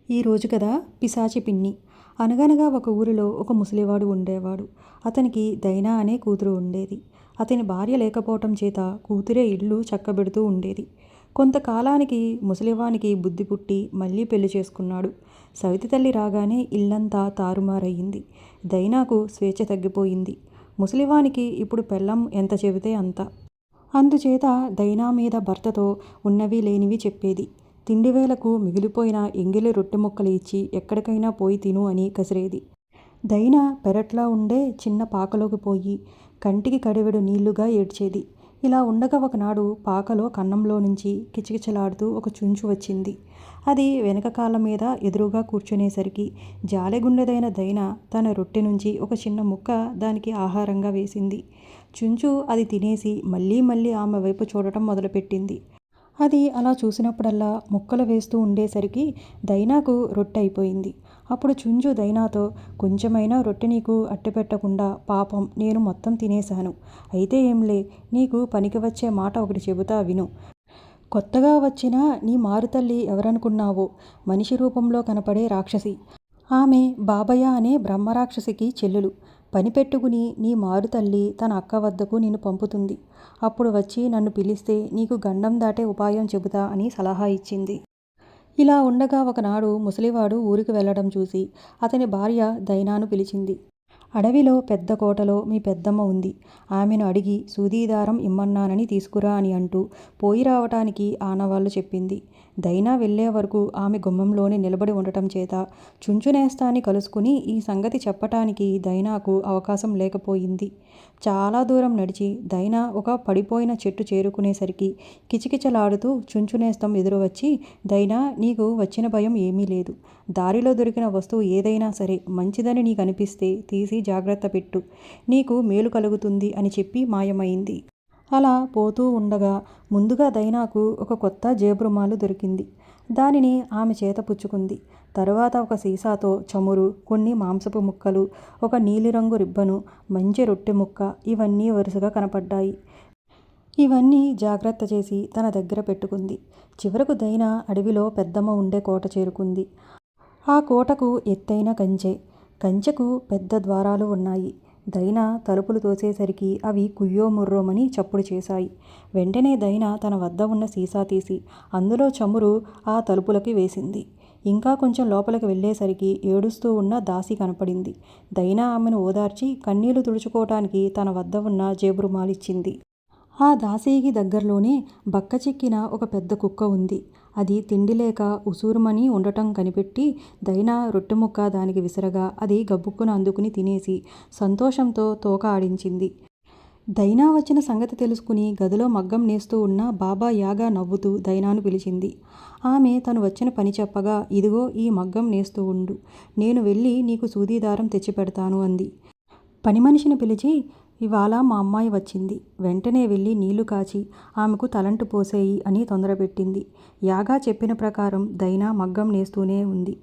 ఈరోజు కదా పిశాచి పిన్ని. అనగనగా ఒక ఊరిలో ఒక ముసలివాడు ఉండేవాడు. అతనికి దైనా అనే కూతురు ఉండేది. అతని భార్య లేకపోవటం చేత కూతురే ఇల్లు చక్కబెడుతూ ఉండేది. కొంతకాలానికి ముసలివానికి బుద్ధి పుట్టి మళ్ళీ పెళ్లి చేసుకున్నాడు. సవితి తల్లి రాగానే ఇల్లంతా తారుమారయ్యింది. దైనాకు స్వేచ్ఛ తగ్గిపోయింది. ముసలివానికి ఇప్పుడు పెళ్ళం ఎంత చెబితే అంత. అందుచేత దైనా మీద భర్తతో ఉన్నవి లేనివి చెప్పేది. తిండివేళకు మిగిలిపోయిన ఎంగిలి రొట్టె ముక్కలు ఇచ్చి ఎక్కడికైనా పోయి తిను అని కసిరేది. దైనా పెరట్లా ఉండే చిన్న పాకలోకి పోయి కంటికి కడివెడు నీళ్లుగా ఏడ్చేది. ఇలా ఉండగా ఒకనాడు పాకలో కన్నంలో నుంచి కిచకిచలాడుతూ ఒక చుంచు వచ్చింది. అది వెనక కాళ్ళ మీద ఎదురుగా కూర్చునేసరికి జాలెగుండెదైన దైన తన రొట్టె నుంచి ఒక చిన్న ముక్క దానికి ఆహారంగా వేసింది. చుంచు అది తినేసి మళ్ళీ మళ్ళీ ఆమె వైపు చూడటం మొదలుపెట్టింది. అది అలా చూసినప్పుడల్లా ముక్కలు వేస్తూ ఉండేసరికి దైనాకు రొట్టె అయిపోయింది. అప్పుడు చుంచు దైనాతో, కొంచెమైనా రొట్టె నీకు అట్టెపెట్టకుండా పాపం నేను మొత్తం తినేశాను. అయితే ఏంలే, నీకు పనికి వచ్చే మాట ఒకటి చెబుతా విను. కొత్తగా వచ్చిన నీ మారుతల్లి ఎవరనుకున్నావో, మనిషి రూపంలో కనపడే రాక్షసి. ఆమె బాబయ్య అనే బ్రహ్మరాక్షసికి చెల్లెలు. పని పెట్టుకుని నీ మారుతల్లి తన అక్క వద్దకు నిన్ను పంపుతుంది. అప్పుడు వచ్చి నన్ను పిలిస్తే నీకు గండం దాటే ఉపాయం చెబుతా అని సలహా ఇచ్చింది. ఇలా ఉండగా ఒకనాడు ముసలివాడు ఊరికి వెళ్ళడం చూసి అతని భార్య దైనాను పిలిచింది. అడవిలో పెద్ద కోటలో మీ పెద్దమ్మ ఉంది. ఆమెను అడిగి సూదీదారం ఇమ్మన్నానని తీసుకురా అని అంటూ పోయి రావటానికి ఆనవాళ్లు చెప్పింది. దైనా వెళ్లే వరకు ఆమె గుమ్మంలోనే నిలబడి ఉండటం చేత చుంచునేస్తాన్ని కలుసుకుని ఈ సంగతి చెప్పటానికి దైనాకు అవకాశం లేకపోయింది. చాలా దూరం నడిచి దైనా ఒక పడిపోయిన చెట్టు చేరుకునేసరికి కిచకిచలాడుతూ చుంచునేస్తం ఎదురు వచ్చి, దైనా, నీకు వచ్చిన భయం ఏమీ లేదు. దారిలో దొరికిన వస్తువు ఏదైనా సరే మంచిదని నీకు అనిపిస్తే తీసి జాగ్రత్త పెట్టు, నీకు మేలు కలుగుతుంది అని చెప్పి మాయమైంది. అలా పోతూ ఉండగా ముందుగా దైనాకు ఒక కొత్త జేబురుమాలు దొరికింది. దానిని ఆమె చేత పుచ్చుకుంది. తరువాత ఒక సీసాతో చమురు, కొన్ని మాంసపు ముక్కలు, ఒక నీలిరంగు రిబ్బను, మంచి రొట్టె ముక్క ఇవన్నీ వరుసగా కనపడ్డాయి. ఇవన్నీ జాగ్రత్త చేసి తన దగ్గర పెట్టుకుంది. చివరకు దైనా అడవిలో పెద్దమ్మ ఉండే కోట చేరుకుంది. ఆ కోటకు ఎత్తైన కంచె. కంచెకు పెద్ద ద్వారాలు ఉన్నాయి. దైనా తలుపులు తోసేసరికి అవి కుయ్యో ముర్రోమని చప్పుడు చేశాయి. వెంటనే దైనా తన వద్ద ఉన్న సీసా తీసి అందులో చమురు ఆ తలుపులకి వేసింది. ఇంకా కొంచెం లోపలికి వెళ్ళేసరికి ఏడుస్తూ ఉన్న దాసి కనపడింది. దైనా ఆమెను ఓదార్చి కన్నీళ్లు తుడుచుకోవటానికి తన వద్ద ఉన్న జేబురుమాలిచ్చింది. ఆ దాసీకి దగ్గరలోనే బక్కచిక్కిన ఒక పెద్ద కుక్క ఉంది. అది తిండి లేక ఉసూరుమని ఉండటం కనిపెట్టి దైనా రొట్టెముక్క దానికి విసరగా అది గబుక్కున అందుకుని తినేసి సంతోషంతో తోక ఆడించింది. దైనా వచ్చిన సంగతి తెలుసుకుని గదిలో మగ్గం నేస్తూ ఉన్న బాబా యాగా నవ్వుతూ దైనాను పిలిచింది. ఆమె తను వచ్చిన పని చెప్పగా, ఇదిగో ఈ మగ్గం నేస్తూ ఉండు, నేను వెళ్ళి నీకు సూదీదారం తెచ్చిపెడతాను అంది. పని మనిషిని పిలిచి, ఇవాళ మా అమ్మాయి వచ్చింది, వెంటనే వెళ్ళి నీళ్లు కాచి ఆమెకు తలంటు పోసేయి అని తొందరపెట్టింది. యాగా చెప్పిన ప్రకారం దైనా మగ్గం నేస్తూనే ఉంది.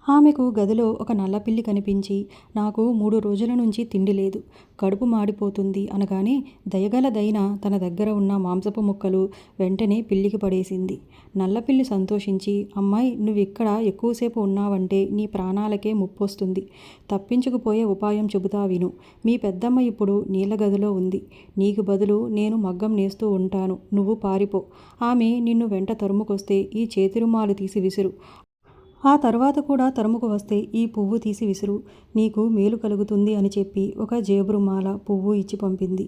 ఆమెకు గదిలో ఒక నల్లపిల్లి కనిపించి, నాకు 3 రోజుల నుంచి తిండి లేదు, కడుపు మాడిపోతుంది అనగానే దయగల దైన తన దగ్గర ఉన్న మాంసపు ముక్కలు వెంటనే పిల్లికి పడేసింది. నల్లపిల్లి సంతోషించి, అమ్మాయి, నువ్విక్కడ ఎక్కువసేపు ఉన్నావంటే నీ ప్రాణాలకే ముప్పొస్తుంది. తప్పించుకుపోయే ఉపాయం చెబుతా విను. మీ పెద్దమ్మ ఇప్పుడు నీళ్ళ గదిలో ఉంది. నీకు బదులు నేను మగ్గం నేస్తూ ఉంటాను, నువ్వు పారిపో. ఆమె నిన్ను వెంట తరుముకొస్తే ఈ చేతిరుమాలు తీసి విసురు. ఆ తర్వాత కూడా తరుముకు వస్తే ఈ పువ్వు తీసి విసురు, నీకు మేలు కలుగుతుంది అని చెప్పి ఒక జేబురుమాల, పువ్వు ఇచ్చి పంపింది.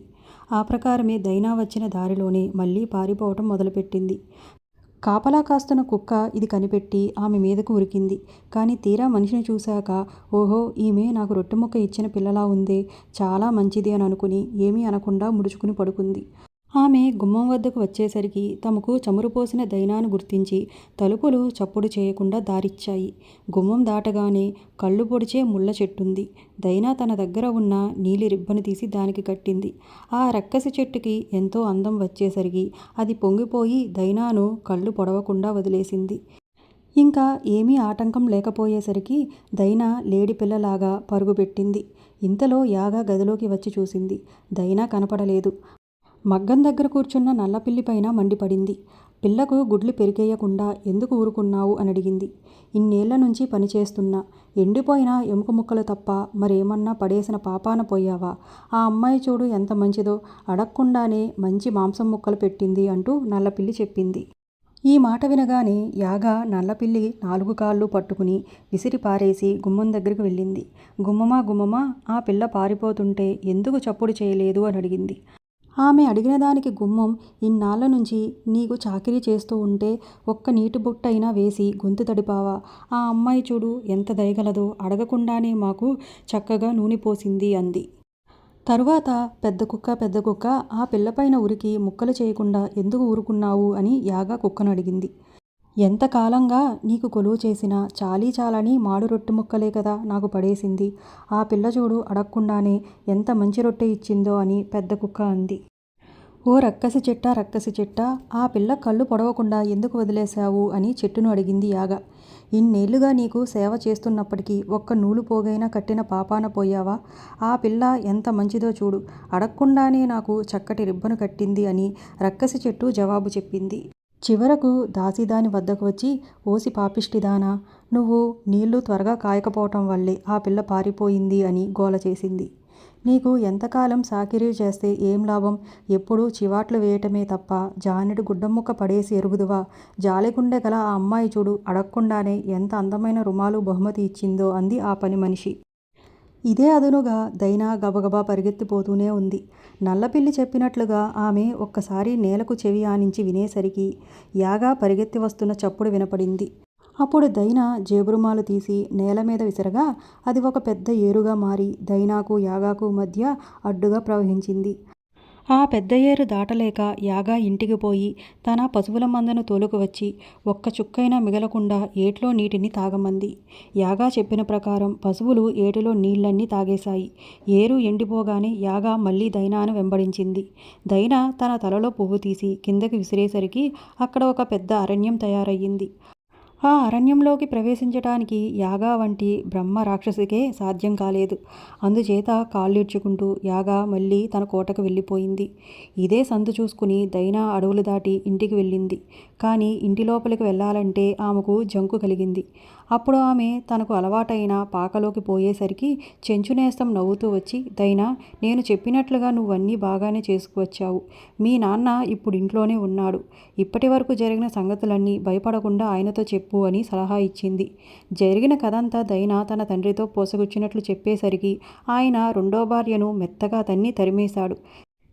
ఆ ప్రకారమే దైనా వచ్చిన దారిలోనే మళ్ళీ పారిపోవటం మొదలుపెట్టింది. కాపలా కాస్తున్న కుక్క ఇది కనిపెట్టి ఆమె మీదకు ఉరికింది. కానీ తీరా మనిషిని చూశాక, ఓహో, ఈమె నాకు రొట్టె ముక్క ఇచ్చిన పిల్లలా ఉందే, చాలా మంచిది అని అనుకుని ఏమీ అనకుండా ముడుచుకుని పడుకుంది. ఆమె గుమ్మం వద్దకు వచ్చేసరికి తమకు చమురు పోసిన దైనాను గుర్తించి తలుపులు చప్పుడు చేయకుండా దారిచ్చాయి. గుమ్మం దాటగానే కళ్ళు పొడిచే ముళ్ళ చెట్టుంది. దైనా తన దగ్గర ఉన్న నీలి రిబ్బను తీసి దానికి కట్టింది. ఆ రక్కసి చెట్టుకి ఎంతో అందం వచ్చేసరికి అది పొంగిపోయి దైనాను కళ్ళు పొడవకుండా వదిలేసింది. ఇంకా ఏమీ ఆటంకం లేకపోయేసరికి దైనా లేడిపిల్లలాగా పరుగుపెట్టింది. ఇంతలో యాగా గదిలోకి వచ్చి చూసింది. దైనా కనపడలేదు. మగ్గం దగ్గర కూర్చున్న నల్లపిల్లిపైన మండిపడింది. పిల్లకు గుడ్లు పెరికేయకుండా ఎందుకు ఊరుకున్నావు అని అడిగింది. ఇన్నేళ్ల నుంచి పనిచేస్తున్నా, ఎండిపోయిన ఎముక ముక్కలు తప్ప మరేమన్నా పడేసిన పాపాన పోయావా? ఆ అమ్మాయి చూడు ఎంత మంచిదో, అడగకుండానే మంచి మాంసం ముక్కలు పెట్టింది అంటూ నల్లపిల్లి చెప్పింది. ఈ మాట వినగానే యాగ నల్లపిల్లి 4 కాళ్ళు పట్టుకుని విసిరి పారేసి గుమ్మం దగ్గరికి వెళ్ళింది. గుమ్మమా గుమ్మమా, ఆ పిల్ల పారిపోతుంటే ఎందుకు చప్పుడు చేయలేదు అని అడిగింది. ఆమె అడిగిన దానికి గుమ్మం, ఇన్నాళ్ల నుంచి నీకు చాకిరీ చేస్తూ ఉంటే ఒక్క నీటి బుట్టైనా వేసి గొంతు తడిపావా? ఆ అమ్మాయి చూడు ఎంత దయగలదో, అడగకుండానే మాకు చక్కగా నూనె పోసింది అంది. తరువాత పెద్ద కుక్క ఆ పిల్లపైన ఉరికి ముక్కలు చేయకుండా ఎందుకు ఊరుకున్నావు అని యాగ కుక్కను అడిగింది. ఎంతకాలంగా నీకు కొలువు చేసినా చాలీ చాలని మాడు రొట్టె ముక్కలే కదా నాకు పడేసింది. ఆ పిల్ల చూడు అడగకుండానే ఎంత మంచి రొట్టె ఇచ్చిందో అని పెద్ద కుక్క అంది. ఓ రక్కసి చెట్టా, ఆ పిల్ల కళ్ళు పొడవకుండా ఎందుకు వదిలేశావు అని చెట్టును అడిగింది యాగ. ఇన్నేళ్లుగా నీకు సేవ చేస్తున్నప్పటికీ ఒక్క నూలు పోగైనా కట్టిన పాపాన పోయావా? ఆ పిల్ల ఎంత మంచిదో చూడు, అడగకుండానే నాకు చక్కటి రిబ్బను కట్టింది అని రక్కసి చెట్టు జవాబు చెప్పింది. చివరకు దాసీదాని వద్దకు వచ్చి, ఓసి పాపిష్టిదానా, నువ్వు నీళ్లు త్వరగా కాయకపోవటం వల్లే ఆ పిల్ల పారిపోయింది అని గోల చేసింది. నీకు ఎంతకాలం సాకిరీ చేస్తే ఏం లాభం? ఎప్పుడూ చివాట్లు వేయటమే తప్ప జానెడు గుడ్డముక్క పడేసి ఎరుగుదువా? జాలిగుండె గల ఆ అమ్మాయి చూడు, అడగకుండానే ఎంత అందమైన రుమాలు బహుమతి ఇచ్చిందో అంది ఆ పని మనిషి. ఇదే అదునుగా దైనా గబగబా పరిగెత్తిపోతూనే ఉంది. నల్లపిల్లి చెప్పినట్లుగా ఆమె ఒక్కసారి నేలకు చెవి ఆనించి వినేసరికి యాగ పరిగెత్తి వస్తున్న చప్పుడు వినపడింది. అప్పుడు దైనా జేబురుమాలు తీసి నేలమీద విసరగా అది ఒక పెద్ద ఏరుగా మారి దైనాకు యాగాకు మధ్య అడ్డుగా ప్రవహించింది. ఆ పెద్ద ఏరు దాటలేక యాగ ఇంటికి పోయి తన పశువుల మందను తోలుకువచ్చి ఒక్క చుక్కైనా మిగలకుండా ఏట్లో నీటిని తాగమంది. యాగ చెప్పిన ప్రకారం పశువులు ఏటిలో నీళ్లన్నీ తాగేశాయి. ఏరు ఎండిపోగానే యాగ మళ్ళీ దైనాను వెంబడించింది. దైనా తన తలలో పువ్వు తీసి కిందకి విసిరేసరికి అక్కడ ఒక పెద్ద అరణ్యం తయారయ్యింది. ఆ అరణ్యంలోకి ప్రవేశించటానికి యాగ వంటి బ్రహ్మ రాక్షసికే సాధ్యం కాలేదు. అందుచేత కాళ్ళీడ్చుకుంటూ యాగ మళ్ళీ తన కోటకు వెళ్ళిపోయింది. ఇదే సందు చూసుకుని దైనా అడవులు దాటి ఇంటికి వెళ్ళింది. కానీ ఇంటి లోపలికి వెళ్ళాలంటే ఆమెకు జంకు కలిగింది. అప్పుడు ఆమె తనకు అలవాటైన పాకలోకి పోయేసరికి చెంచునేస్తం నవ్వుతూ వచ్చి, దైనా, నేను చెప్పినట్లుగా నువ్వన్నీ బాగానే చేసుకువచ్చావు. మీ నాన్న ఇప్పుడు ఇంట్లోనే ఉన్నాడు. ఇప్పటి వరకు జరిగిన సంగతులన్నీ భయపడకుండా ఆయనతో చెప్పు అని సలహా ఇచ్చింది. జరిగిన కథంతా దైనా తన తండ్రితో పోసగుచ్చినట్లు చెప్పేసరికి ఆయన రెండో భార్యను మెత్తగా తన్ని తరిమేశాడు.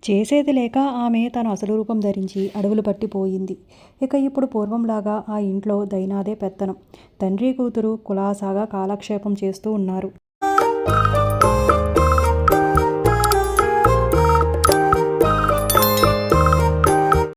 చేసేది లేక ఆమె తన అసలు రూపం ధరించి అడవులు పట్టిపోయింది. ఇక ఇప్పుడు పూర్వంలాగా ఆ ఇంట్లో దైనాదే పెత్తనం. తండ్రి కూతురు కులాసాగా కాలక్షేపం చేస్తూ ఉన్నారు.